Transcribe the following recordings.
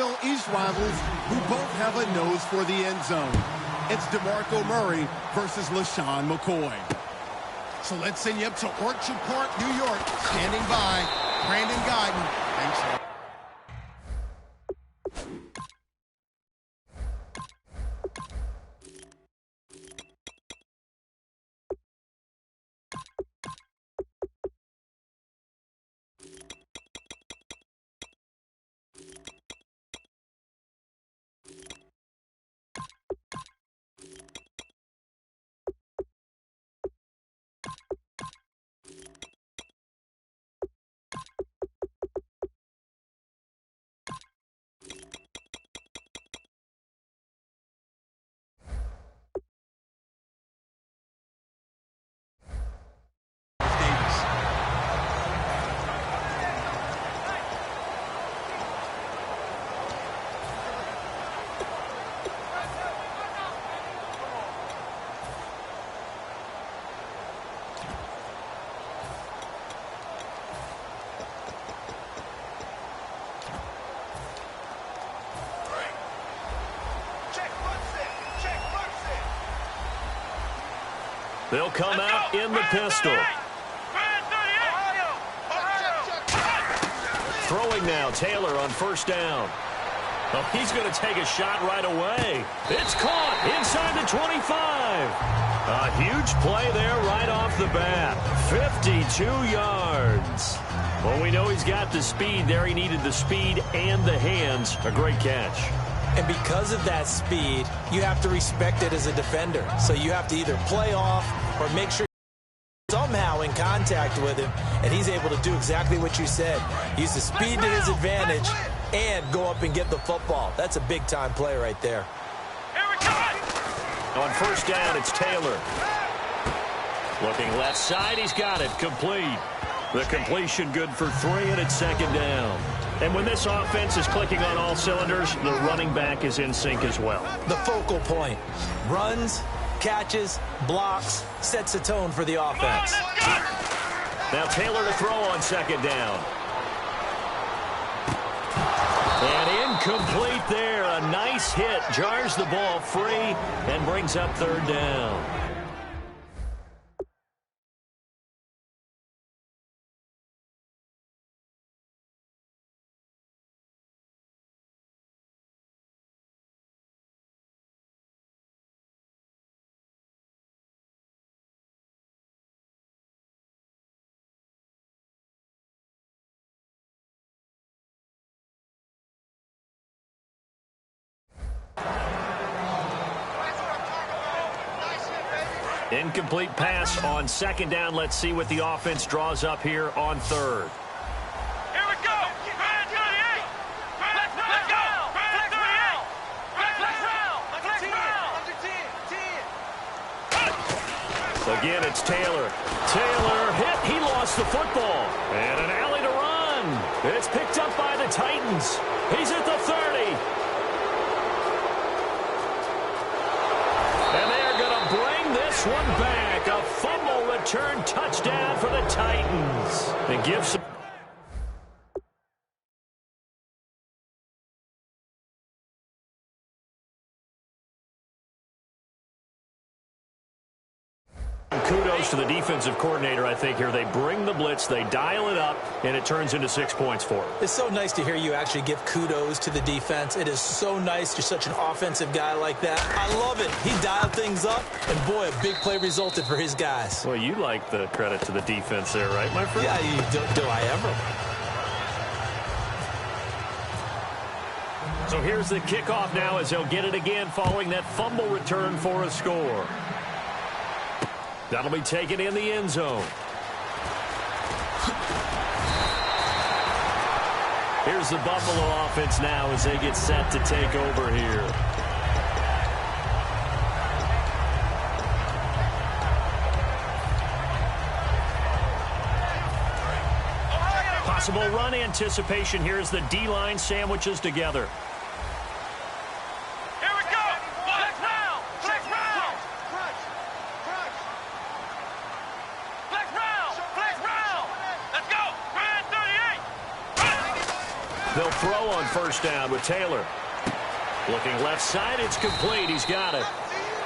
NFL East rivals who both have a nose for the end zone. It's DeMarco Murray versus LaShawn McCoy. So let's send you up to Orchard Park, New York. Standing by, Brandon Guyton. Thanks. They'll come out in the pistol. Throwing now, Taylor on first down. Oh, he's going to take a shot right away. It's caught inside the 25. A huge play there right off the bat. 52 yards. Well, we know he's got the speed there. He needed the speed and the hands. A great catch. And because of that speed, you have to respect it as a defender. So you have to either play off or make sure you're somehow in contact with him, and he's able to do exactly what you said. Use the speed to his advantage and go up and get the football. That's a big-time play right there. On first down, it's Taylor. Looking left side, he's got it. Complete. The completion good for 3, and it's second down. And when this offense is clicking on all cylinders, the running back is in sync as well. The focal point. Runs, catches, blocks, sets the tone for the offense. Now Taylor to throw on second down. And incomplete there. A nice hit. Jars the ball free and brings up third down. Incomplete pass on second down. Let's see what the offense draws up here on third. Here we go. Let's go. Again, it's Taylor. Taylor hit. He lost the football. And an alley to run. It's picked up by the Titans. He's at the 30. And they're going to bring this one back. A fumble return touchdown for the Titans. It gives some... Kudos to the defensive coordinator, I think, here. They bring the blitz, they dial it up, and it turns into 6 points for them. It's so nice to hear you actually give kudos to the defense. It is so nice. You're such an offensive guy like that. I love it. He dialed things up, and boy, a big play resulted for his guys. Well, you like the credit to the defense there, right, my friend? Yeah, do I ever? So here's the kickoff now as they'll get it again following that fumble return for a score. That'll be taken in the end zone. Here's the Buffalo offense now as they get set to take over here. Possible run anticipation here as the D-line sandwiches together. They'll throw on first down with Taylor. Looking left side, it's complete. He's got it.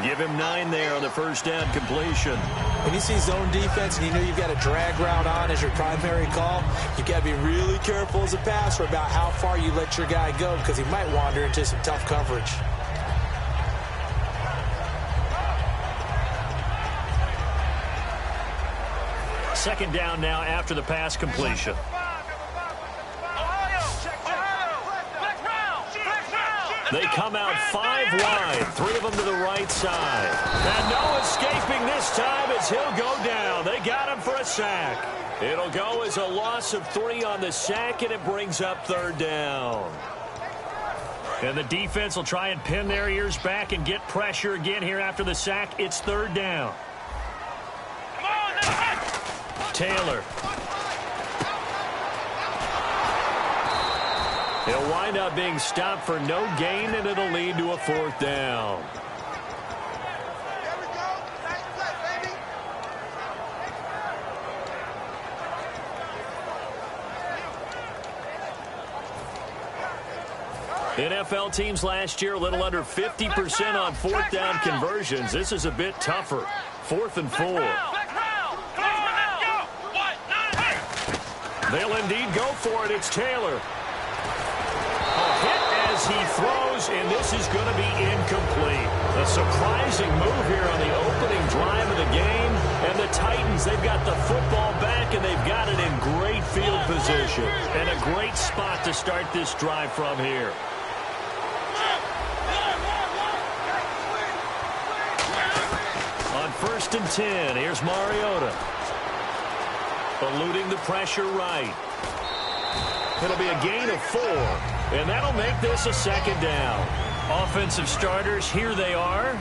Give him 9 there on the first down completion. When you see zone defense and you know you've got a drag route on as your primary call, you've got to be really careful as a passer about how far you let your guy go because he might wander into some tough coverage. Second down now after the pass completion. They come out 5 wide, 3 of them to the right side. And no escaping this time as he'll go down. They got him for a sack. It'll go as a loss of 3 on the sack, and it brings up third down. And the defense will try and pin their ears back and get pressure again here after the sack. It's third down. Taylor. He'll wind up being stopped for no gain, and it'll lead to a fourth down. NFL teams last year a little under 50% on fourth down conversions. This is a bit tougher. 4th and 4. They'll indeed go for it. It's Taylor. A hit as he throws, and this is going to be incomplete. A surprising move here on the opening drive of the game. And the Titans, they've got the football back, and they've got it in great field position. And a great spot to start this drive from here. On 1st and 10, here's Mariota. Eluding the pressure right. It'll be a gain of 4, and that'll make this a second down. Offensive starters, here they are.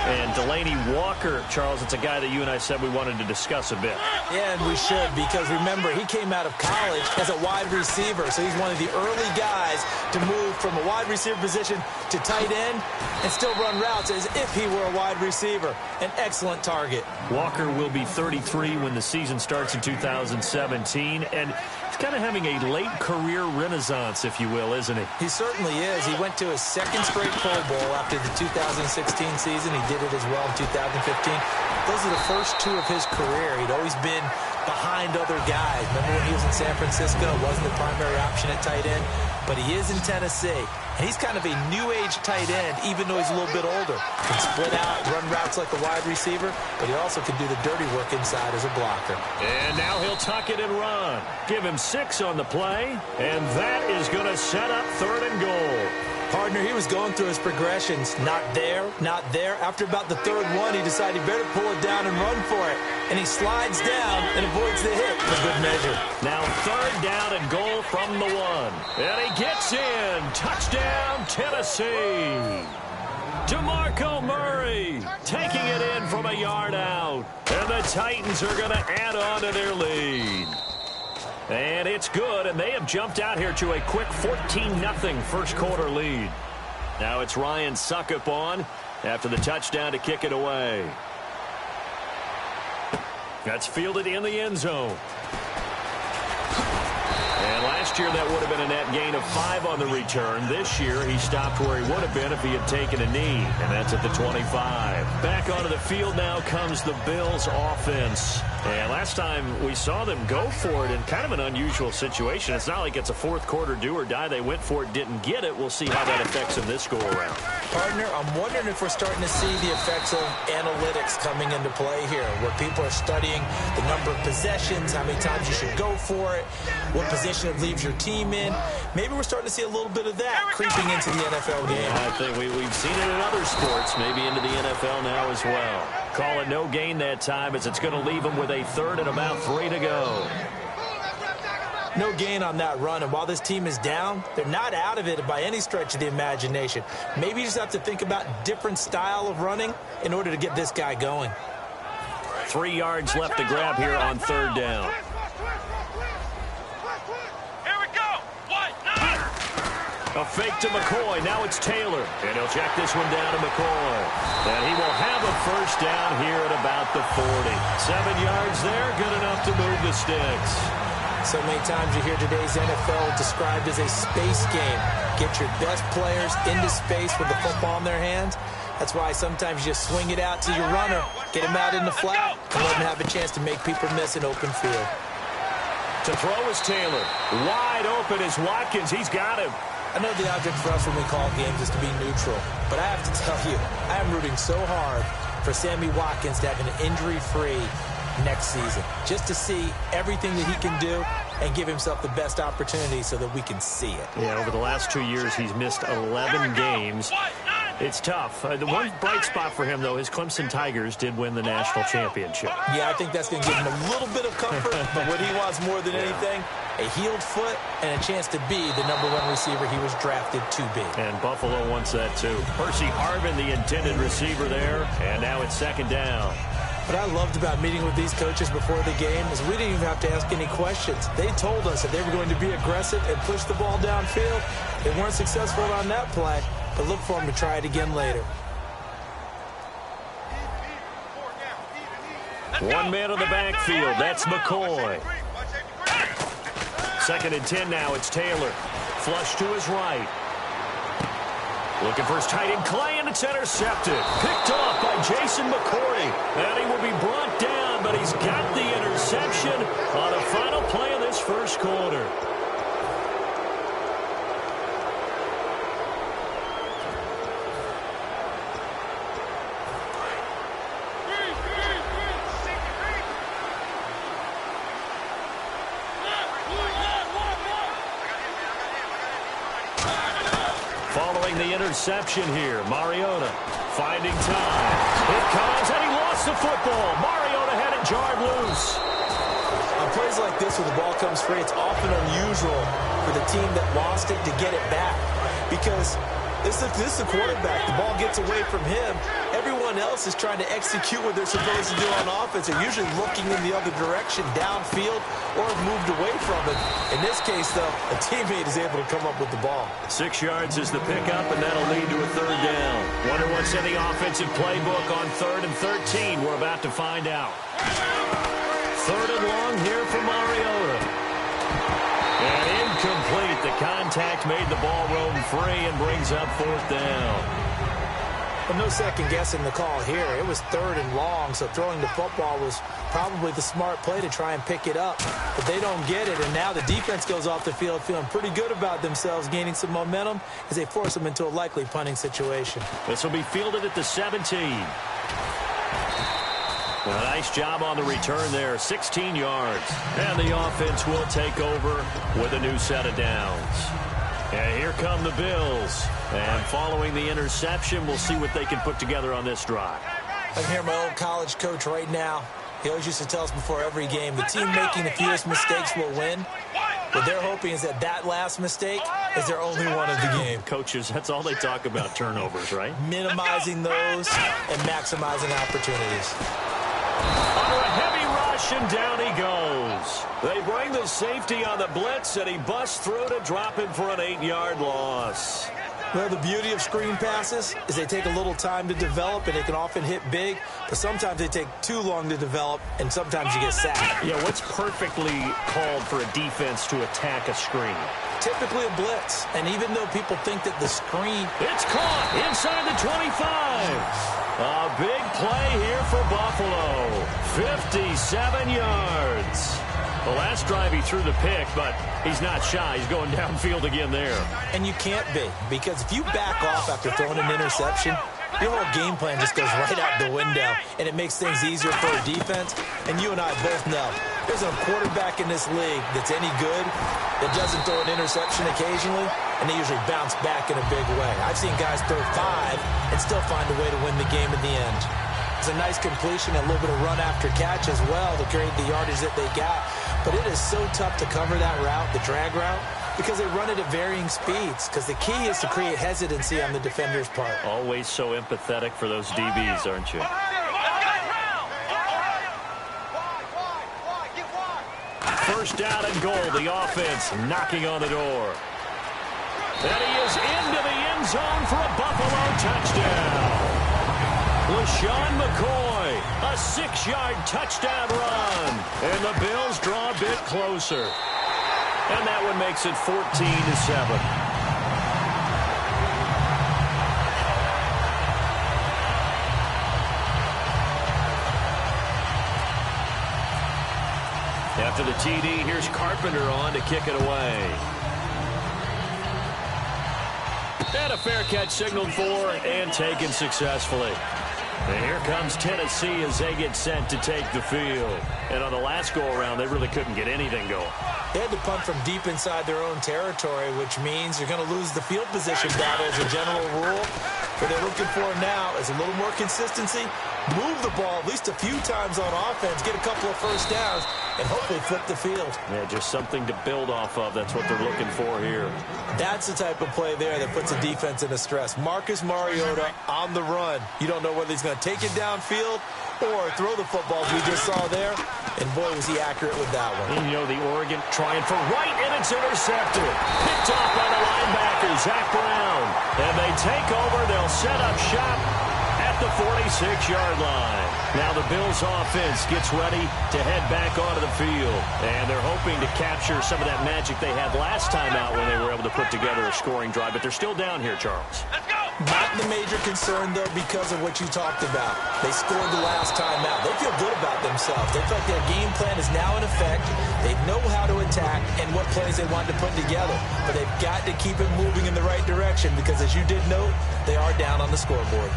And Delaney Walker, Charles, it's a guy that you and I said we wanted to discuss a bit. Yeah, and we should, because remember, he came out of college as a wide receiver, so he's one of the early guys to move from a wide receiver position to tight end and still run routes as if he were a wide receiver. An excellent target. Walker will be 33 when the season starts in 2017, and he's kind of having a late career renaissance, if you will, isn't he? He certainly is. He went to his 2nd straight Pro Bowl after the 2016 season. He did it as well in 2015. Those are the first 2 of his career. He'd always been behind other guys. Remember when he was in San Francisco? Wasn't the primary option at tight end, but he is in Tennessee. And he's kind of a new-age tight end, even though he's a little bit older. Can split out, run routes like a wide receiver, but he also can do the dirty work inside as a blocker. And now he'll tuck it and run. Give him 6 on the play, and that is going to set up 3rd and goal. Partner, he was going through his progressions. Not there, not there. After about the 3rd one, he decided he better pull it down and run for it. And he slides down and avoids the hit for good measure. Now 3rd down and goal from the 1. And he gets in. Touchdown, Tennessee. DeMarco Murray taking it in from a yard out. And the Titans are going to add on to their lead. And it's good, and they have jumped out here to a quick 14-0 first quarter lead. Now it's Ryan Suckup on after the touchdown to kick it away. That's fielded in the end zone. And last year that would have been a net gain of 5 on the return. This year he stopped where he would have been if he had taken a knee, and that's at the 25. Back onto the field now comes the Bills offense. And last time we saw them go for it in kind of an unusual situation. It's not like it's a 4th quarter do or die. They went for it, didn't get it. We'll see how that affects them this go-around. Partner, I'm wondering if we're starting to see the effects of analytics coming into play here, where people are studying the number of possessions, how many times you should go for it, what position it leaves your team in. Maybe we're starting to see a little bit of that creeping into the NFL game. I think we've seen it in other sports, maybe into the NFL now as well. Call it no gain that time as it's going to leave them with a 3rd and about 3 to go. No gain on that run, and while this team is down, they're not out of it by any stretch of the imagination. Maybe you just have to think about different style of running in order to get this guy going. 3 yards left to grab here on 3rd down. Here we go. 1-9. A fake to McCoy. Now it's Taylor. And he'll check this one down to McCoy. And he will have a first down here at about the 40. 7 yards there. Good enough to move the sticks. So many times you hear today's NFL described as a space game. Get your best players into space with the football in their hands. That's why sometimes you just swing it out to your runner, get him out in the flat, and let him have a chance to make people miss an open field. To throw is Taylor. Wide open is Watkins. He's got him. I know the object for us when we call games is to be neutral, but I have to tell you, I am rooting so hard for Sammy Watkins to have an injury-free next season, just to see everything that he can do and give himself the best opportunity so that we can see it. Yeah, over the last 2 years, he's missed 11 games. It's tough. The one bright spot for him, though, his Clemson Tigers did win the national championship. Yeah, I think that's going to give him a little bit of comfort, but what he wants more than anything, a healed foot and a chance to be the #1 receiver he was drafted to be. And Buffalo wants that, too. Percy Harvin, the intended receiver there, and now it's second down. What I loved about meeting with these coaches before the game is we didn't even have to ask any questions. They told us that they were going to be aggressive and push the ball downfield. They weren't successful on that play, but look for them to try it again later. One man on the backfield. That's McCoy. 2nd and 10 now. It's Taylor. Flush to his right. Looking for his tight end, Clay, and it's intercepted. Picked off by Jason McCourty. And he will be brought down, but he's got the interception on the final play of this first quarter. Following the interception here, Mariota finding time. It comes, and he lost the football. Mariota had it jarred loose. On plays like this, when the ball comes free, it's often unusual for the team that lost it to get it back. Because this is the quarterback. The ball gets away from him. Everyone else is trying to execute what they're supposed to do on offense. They're usually looking in the other direction, downfield, or have moved away from it. In this case, though, a teammate is able to come up with the ball. 6 yards is the pickup, and that'll lead to a 3rd down. Wonder what's in the offensive playbook on 3rd and 13. We're about to find out. 3rd and long here for Mariota. And incomplete. The contact made the ball roam free and brings up 4th down. Well, no second guessing the call here. It was 3rd and long, so throwing the football was probably the smart play to try and pick it up. But they don't get it, and now the defense goes off the field feeling pretty good about themselves, gaining some momentum as they force them into a likely punting situation. This will be fielded at the 17. A nice job on the return there, 16 yards. And the offense will take over with a new set of downs. And here come the Bills. And following the interception, we'll see what they can put together on this drive. I can hear my old college coach right now. He always used to tell us before every game, the team making the fewest mistakes will win. What they're hoping is that that last mistake is their only one of the game. Coaches, that's all they talk about, turnovers, right? Minimizing those and maximizing opportunities. Under a heavy rush, and down he goes. They bring the safety on the blitz, and he busts through to drop him for an 8-yard loss. Well, the beauty of screen passes is they take a little time to develop, and they can often hit big, but sometimes they take too long to develop, and sometimes you get sacked. Yeah, what's perfectly called for a defense to attack a screen? Typically a blitz, and even though people think that the screen... It's caught inside the 25. A big play here for Buffalo. 57 yards. The last drive he threw the pick, but he's not shy. He's going downfield again there. And you can't be, because if you back off after throwing an interception, your whole game plan just goes right out the window, and it makes things easier for a defense. And you and I both know there's a quarterback in this league that's any good that doesn't throw an interception occasionally, and they usually bounce back in a big way. I've seen guys throw 5 and still find a way to win the game in the end. It's a nice completion, a little bit of run after catch as well to create the yardage that they got. But it is so tough to cover that route, the drag route, because they run it at varying speeds. Because the key is to create hesitancy on the defender's part. Always so empathetic for those DBs, aren't you? First down and goal, the offense knocking on the door. And he is into the end zone for a Buffalo touchdown. LaShawn McCoy, a 6-yard touchdown run. And the Bills draw a bit closer. And that one makes it 14-7. After the TD, here's Carpenter on to kick it away. And a fair catch signaled for and taken successfully. And here comes Tennessee as they get sent to take the field. And on the last go-around, they really couldn't get anything going. They had to punt from deep inside their own territory, which means you're going to lose the field position battle as a general rule. What they're looking for now is a little more consistency, move the ball at least a few times on offense, get a couple of first downs, and hopefully flip the field. Yeah, just something to build off of. That's what they're looking for here. That's the type of play there that puts a defense into stress. Marcus Mariota on the run. You don't know whether he's going to take it downfield or throw the footballs we just saw there. And boy, was he accurate with that one. And you know, the Oregon trying for right, and it's intercepted. Picked off by the linebacker, Zach Brown. And they take over. They'll set up shop at the 46-yard line. Now the Bills offense gets ready to head back onto the field. And they're hoping to capture some of that magic they had last time out when they were able to put together a scoring drive. But they're still down here, Charles. Let's go! Not the major concern, though, because of what you talked about. They scored the last time out. They feel good about themselves. They feel like their game plan is now in effect. They know how to attack and what plays they want to put together. But they've got to keep it moving in the right direction because, as you did note, they are down on the scoreboard.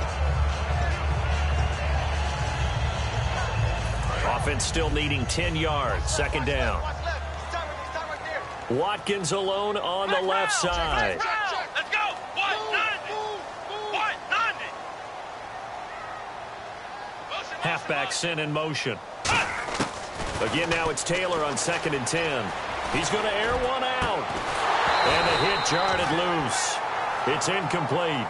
Offense still needing 10 yards. Second down. Watkins alone on the left side. Let's go! Halfback sent in motion. Again, now it's Taylor on 2nd and 10. He's going to air one out. And the hit jarred it loose. It's incomplete.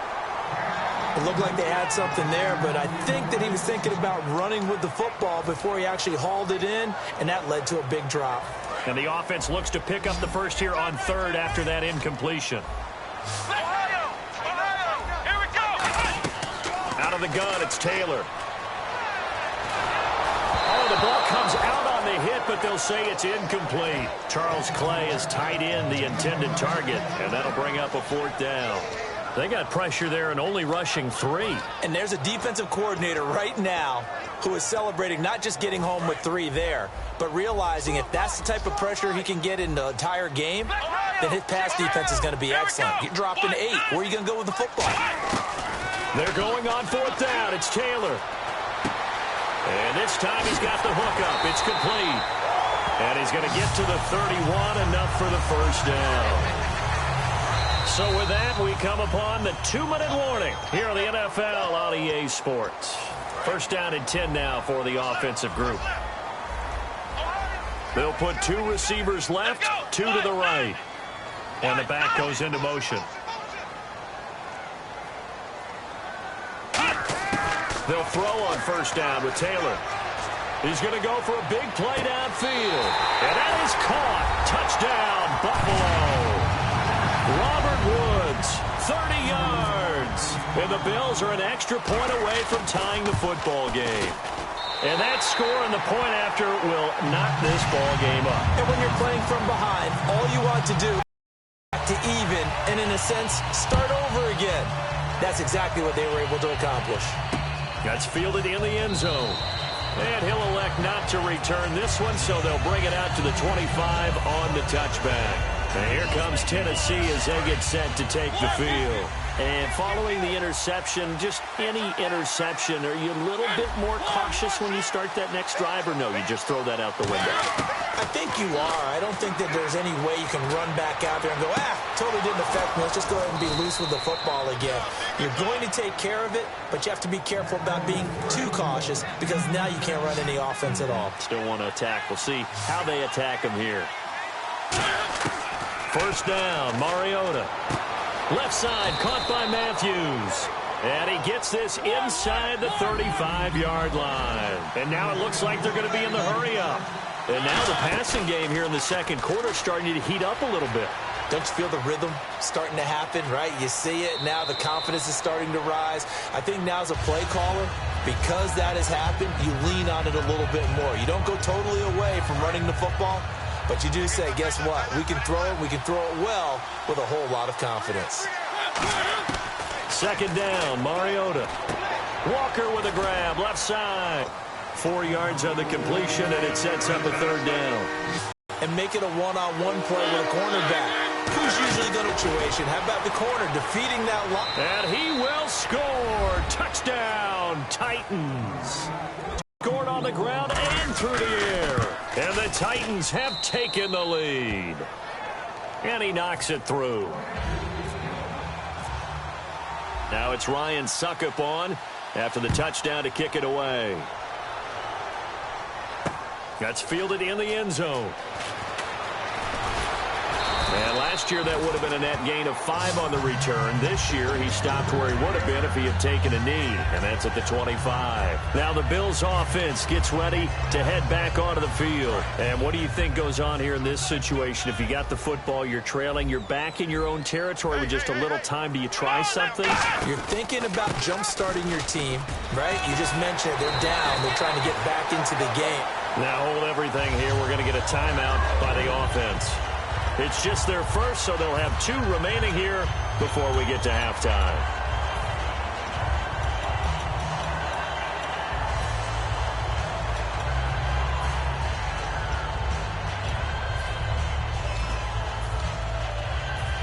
It looked like they had something there, but I think that he was thinking about running with the football before he actually hauled it in, and that led to a big drop. And the offense looks to pick up the first here on 3rd after that incompletion. Ohio! Here we go! Out of the gun, it's Taylor. Oh, the ball comes out on the hit, but they'll say it's incomplete. Charles Clay has tied in the intended target, and that'll bring up a 4th down. They got pressure there and only rushing 3. And there's a defensive coordinator right now who is celebrating not just getting home with 3 there, but realizing if that's the type of pressure he can get in the entire game, then his pass defense is going to be excellent. You dropped an 8. Where are you going to go with the football? They're going on 4th down. It's Taylor. And this time he's got the hook up. It's complete. And he's going to get to the 31, enough for the first down. So with that, we come upon the 2-minute warning here on the NFL on EA Sports. First down and 10 now for the offensive group. They'll put 2 receivers left, 2 to the right. And the back goes into motion. They'll throw on first down with Taylor. He's going to go for a big play downfield. And that is caught. Touchdown, Buffalo. Robert Woods, 30 yards. And the Bills are an extra point away from tying the football game. And that score and the point after will knock this ball game up. And when you're playing from behind, all you want to do is to even and, in a sense, start over again. That's exactly what they were able to accomplish. That's fielded in the end zone. And he'll elect not to return this one, so they'll bring it out to the 25 on the touchback. And here comes Tennessee as they get set to take the field. And following the interception, just any interception, are you a little bit more cautious when you start that next drive, or no, you just throw that out the window? I think you are. I don't think that there's any way you can run back out there and go, totally didn't affect me. Let's just go ahead and be loose with the football again. You're going to take care of it, but you have to be careful about being too cautious because now you can't run any offense at all. Still want to attack. We'll see how they attack them here. First down, Mariota. Left side, caught by Matthews. And he gets this inside the 35-yard line. And now it looks like they're going to be in the hurry-up. And now the passing game here in the second quarter starting to heat up a little bit. Don't you feel the rhythm starting to happen, right? You see it. Now the confidence is starting to rise. I think now as a play caller, because that has happened, you lean on it a little bit more. You don't go totally away from running the football, But you do say, guess what? We can throw it. We can throw it well with a whole lot of confidence. Second down, Mariota. Walker with a grab, left side. 4 yards on the completion, and it sets up a third down. And make it a one-on-one play with a cornerback. Who's usually the situation? How about the corner defeating that line? And he will score. Touchdown, Titans. Scored on the ground and through the air. And the Titans have taken the lead. And he knocks it through. Now it's Ryan Suckup on after the touchdown to kick it away. That's fielded in the end zone. And last year that would have been a net gain of 5 on the return. This year he stopped where he would have been if he had taken a knee, and that's at the 25. Now the Bills offense gets ready to head back onto the field. And what do you think goes on here in this situation? If you got the football, you're trailing, you're back in your own territory with just a little time. Do you try something? You're thinking about jump-starting your team, right? You just mentioned they're down. They're trying to get back into the game. Now hold everything here. We're going to get a timeout by the offense. It's just their first, so they'll have 2 remaining here before we get to halftime.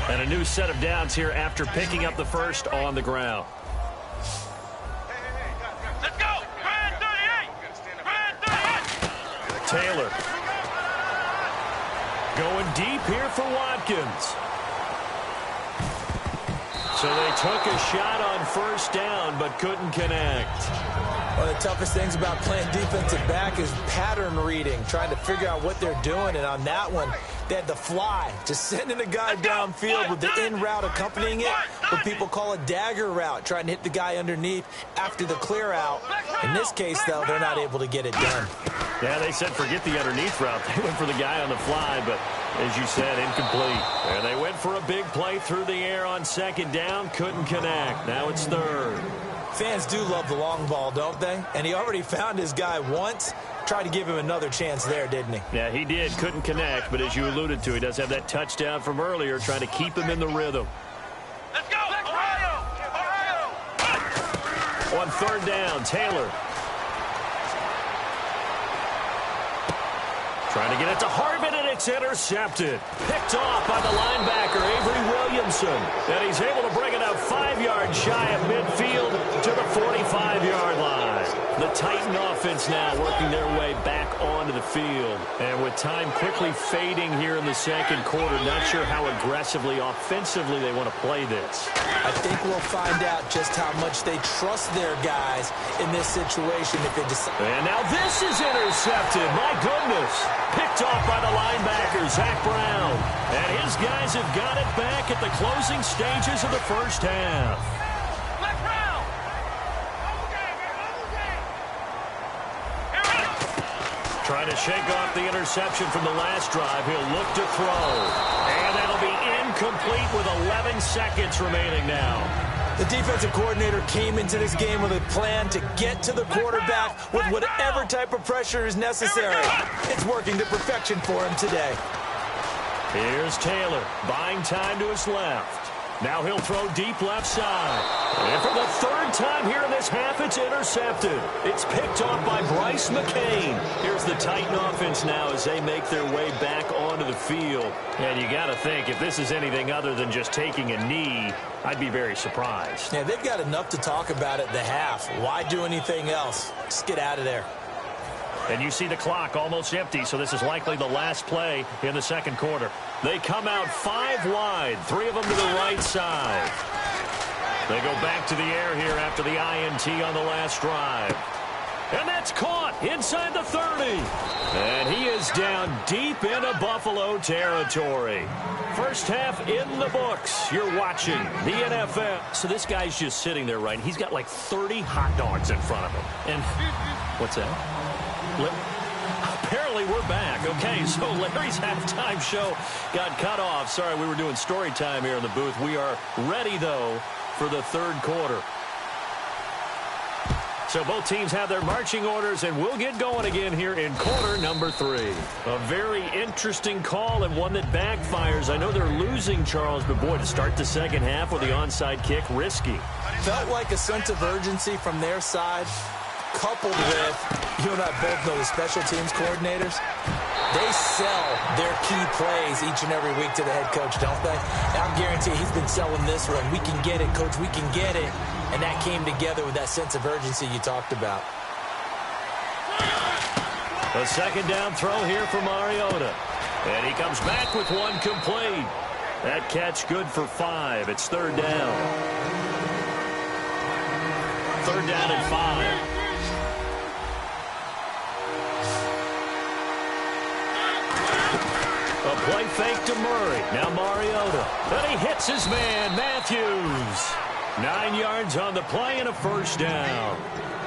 And a new set of downs here after picking up the first on the ground. Let's go! Brand 38! Brand 38! Taylor. Going deep here for Watkins. So they took a shot on first down, but couldn't connect. One of the toughest things about playing defensive back is pattern reading, trying to figure out what they're doing. And on that one, they had the fly, just sending a guy downfield with the in route accompanying it, what people call a dagger route, trying to hit the guy underneath after the clear out. In this case, though, they're not able to get it done. Yeah, they said forget the underneath route. They went for the guy on the fly, but as you said, incomplete. And they went for a big play through the air on second down, couldn't connect. Now it's third. Fans do love the long ball, don't they? And he already found his guy once. Tried to give him another chance there, didn't he? Yeah, he did. Couldn't connect, but as you alluded to, he does have that touchdown from earlier, trying to keep him in the rhythm. Let's go! Ohio! Ohio! On third down, Taylor. Trying to get it to Harbin, and it's intercepted. Picked off by the linebacker, Avery Williamson. And he's able to bring it up 5 yards shy of midfield to the 45-yard line. The Titan offense now working their way back onto the field. And with time quickly fading here in the second quarter, not sure how aggressively, offensively they want to play this. I think we'll find out just how much they trust their guys in this situation if they decide. And now this is intercepted. My goodness. Picked off by the linebacker, Zach Brown. And his guys have got it back at the closing stages of the first half. Trying to shake off the interception from the last drive. He'll look to throw. And that'll be incomplete with 11 seconds remaining now. The defensive coordinator came into this game with a plan to get to the quarterback with whatever type of pressure is necessary. It's working to perfection for him today. Here's Taylor, buying time to his left. Now he'll throw deep left side. And for the third time here in this half, it's intercepted. It's picked off by Bryce McCain. Here's the Titan offense now as they make their way back onto the field. And you got to think, if this is anything other than just taking a knee, I'd be very surprised. Yeah, they've got enough to talk about at the half. Why do anything else? Just get out of there. And you see the clock almost empty, so this is likely the last play in the second quarter. They come out 5 wide, 3 of them to the right side. They go back to the air here after the INT on the last drive. And that's caught inside the 30. And he is down deep into Buffalo territory. First half in the books. You're watching the NFL. So this guy's just sitting there, right? He's got like 30 hot dogs in front of him. And what's that? Apparently we're back. Okay, so Larry's halftime show got cut off. Sorry, we were doing story time here in the booth. We are ready, though, for the third quarter. So both teams have their marching orders, and we'll get going again here in quarter number 3. A very interesting call and one that backfires. I know they're losing, Charles, but boy, to start the second half with the onside kick, risky. Felt like a sense of urgency from their side, coupled with, you and I both know the special teams coordinators. They sell their key plays each and every week to the head coach, don't they? And I'm guaranteeing he's been selling this one. We can get it, coach, we can get it. And that came together with that sense of urgency you talked about. A second down throw here for Mariota. And he comes back with one complete. That catch good for 5. It's third down. Third down and 5. A play fake to Murray. Now Mariota. Then he hits his man, Matthews. 9 yards on the play and a first down.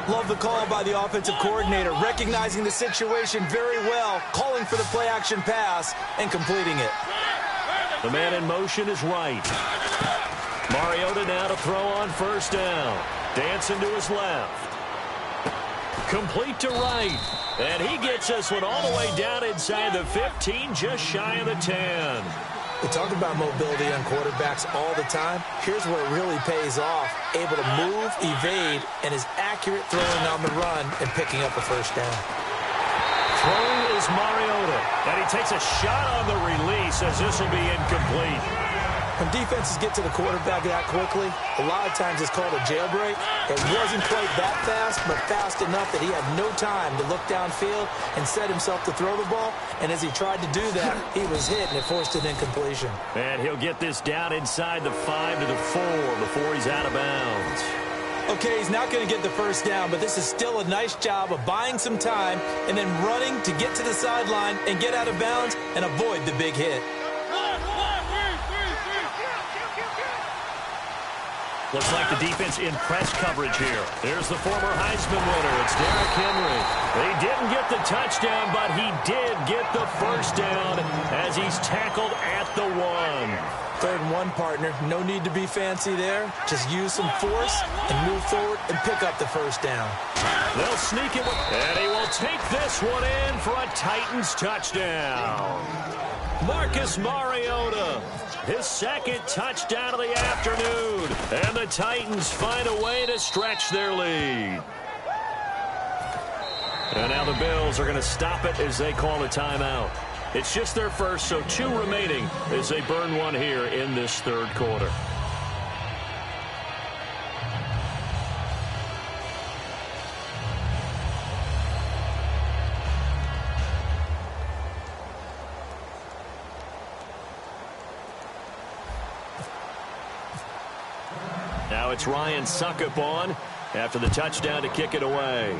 Love the call by the offensive coordinator, recognizing the situation very well, calling for the play-action pass and completing it. The man in motion is right. Mariota now to throw on first down. Dancing to his left. Complete to right. And he gets us one all the way down inside the 15, just shy of the 10. We talk about mobility on quarterbacks all the time. Here's where it really pays off. Able to move, evade, and is accurate throwing on the run and picking up a first down. Throwing is Mariota. And he takes a shot on the release as this will be incomplete. When defenses get to the quarterback that quickly, a lot of times it's called a jailbreak. It wasn't quite that fast, but fast enough that he had no time to look downfield and set himself to throw the ball. And as he tried to do that, he was hit, and it forced an incompletion. And he'll get this down inside the 5 to the 4 before he's out of bounds. Okay, he's not going to get the first down, but this is still a nice job of buying some time and then running to get to the sideline and get out of bounds and avoid the big hit. Looks like the defense in press coverage here. There's the former Heisman winner. It's Derrick Henry. They didn't get the touchdown, but he did get the first down as he's tackled at the 1. 3rd and 1, partner. No need to be fancy there. Just use some force and move forward and pick up the first down. They'll sneak it, and he will take this one in for a Titans touchdown. Marcus Mariota, his 2nd touchdown of the afternoon. And the Titans find a way to stretch their lead. And now the Bills are going to stop it as they call a timeout. It's just their first, so 2 remaining as they burn one here in this 3rd quarter. Now it's Ryan Suckup on after the touchdown to kick it away.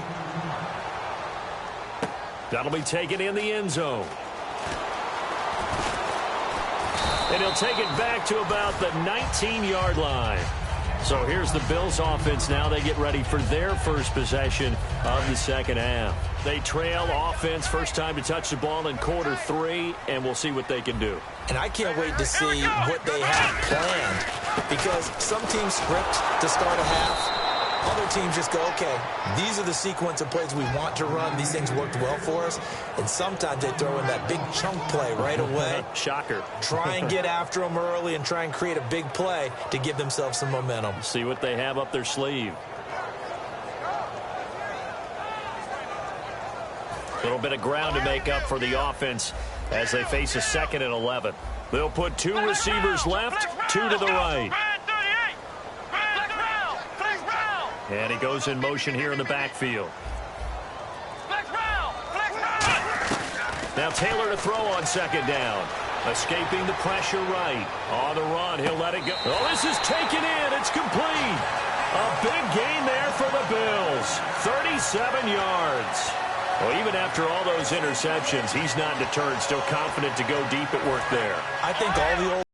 That'll be taken in the end zone. And he'll take it back to about the 19-yard line. So here's the Bills offense now. They get ready for their first possession of the second half. They trail offense, first time to touch the ball in quarter 3, and we'll see what they can do. And I can't wait to see what they have planned, because some teams script to start a half. Other teams just go, okay, these are the sequence of plays we want to run. These things worked well for us. And sometimes they throw in that big chunk play right away. Shocker. Try and get after them early and try and create a big play to give themselves some momentum. See what they have up their sleeve. A little bit of ground to make up for the offense as they face a 2nd and 11. They'll put 2 receivers left, 2 to the right. And he goes in motion here in the backfield. Now Taylor to throw on 2nd down. Escaping the pressure right. On the run, he'll let it go. Oh, this is taken in. It's complete. A big gain there for the Bills. 37 yards. Well, even after all those interceptions, he's not deterred, still confident to go deep at work there. I think all the old